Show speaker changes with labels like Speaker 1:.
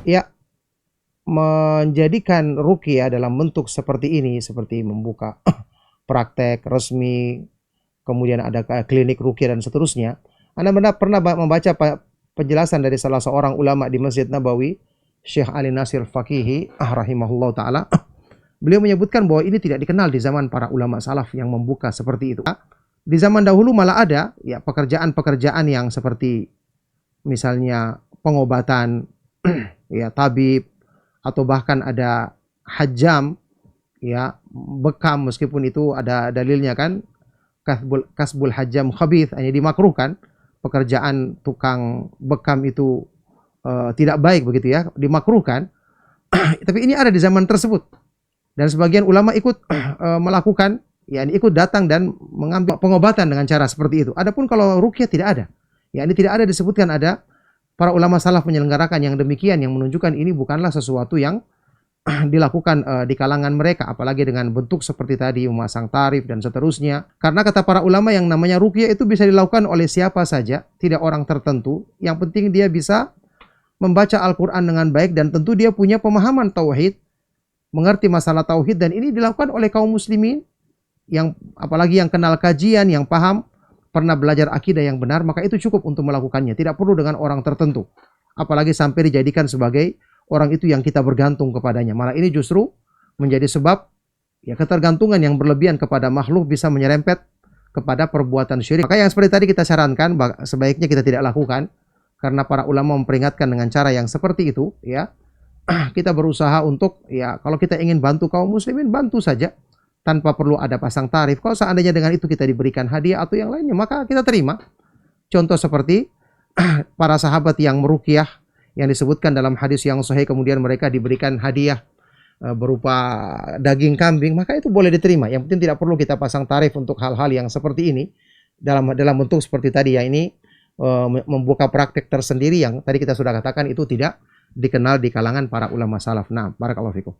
Speaker 1: Ya, menjadikan ruqyah dalam bentuk seperti ini, seperti membuka praktek resmi, kemudian ada klinik ruqyah dan seterusnya. Anda pernah membaca penjelasan dari salah seorang ulama di Masjid Nabawi, Syekh Ali Nasir Fakihi, rahimahullah ta'ala. Beliau menyebutkan bahwa ini tidak dikenal di zaman para ulama salaf yang membuka seperti itu. Di zaman dahulu malah ada ya pekerjaan-pekerjaan yang seperti misalnya pengobatan, ya tabib, atau bahkan ada hajam, ya bekam, meskipun itu ada dalilnya kan, kasbul hajam khabith, hanya dimakruhkan. Pekerjaan tukang bekam itu tidak baik begitu ya, dimakruhkan. Tapi ini ada di zaman tersebut, dan sebagian ulama ikut melakukan, ya ikut datang dan mengambil pengobatan dengan cara seperti itu. Adapun kalau ruqyah tidak ada, ya ini tidak ada disebutkan ada para ulama salaf menyelenggarakan yang demikian, yang menunjukkan ini bukanlah sesuatu yang dilakukan di kalangan mereka, apalagi dengan bentuk seperti tadi memasang tarif dan seterusnya. Karena kata para ulama yang namanya ruqyah itu bisa dilakukan oleh siapa saja, tidak orang tertentu. Yang penting dia bisa membaca Al-Quran dengan baik dan tentu dia punya pemahaman tauhid, mengerti masalah tauhid, dan ini dilakukan oleh kaum muslimin yang apalagi yang kenal kajian, yang paham, pernah belajar akidah yang benar, maka itu cukup untuk melakukannya. Tidak perlu dengan orang tertentu, apalagi sampai dijadikan sebagai orang itu yang kita bergantung kepadanya. Malah ini justru menjadi sebab ya ketergantungan yang berlebihan kepada makhluk bisa menyerempet kepada perbuatan syirik. Maka yang seperti tadi kita sarankan sebaiknya kita tidak lakukan, karena para ulama memperingatkan dengan cara yang seperti itu, ya. Kita berusaha untuk, ya kalau kita ingin bantu kaum muslimin, bantu saja tanpa perlu ada pasang tarif. Kalau seandainya dengan itu kita diberikan hadiah atau yang lainnya, maka kita terima. Contoh seperti para sahabat yang meruqyah, yang disebutkan dalam hadis yang sahih, kemudian mereka diberikan hadiah berupa daging kambing, maka itu boleh diterima. Yang penting tidak perlu kita pasang tarif untuk hal-hal yang seperti ini, dalam bentuk seperti tadi, ya ini membuka praktek tersendiri yang tadi kita sudah katakan itu tidak dikenal di kalangan para ulama salaf. Nah, barakallahu fikum.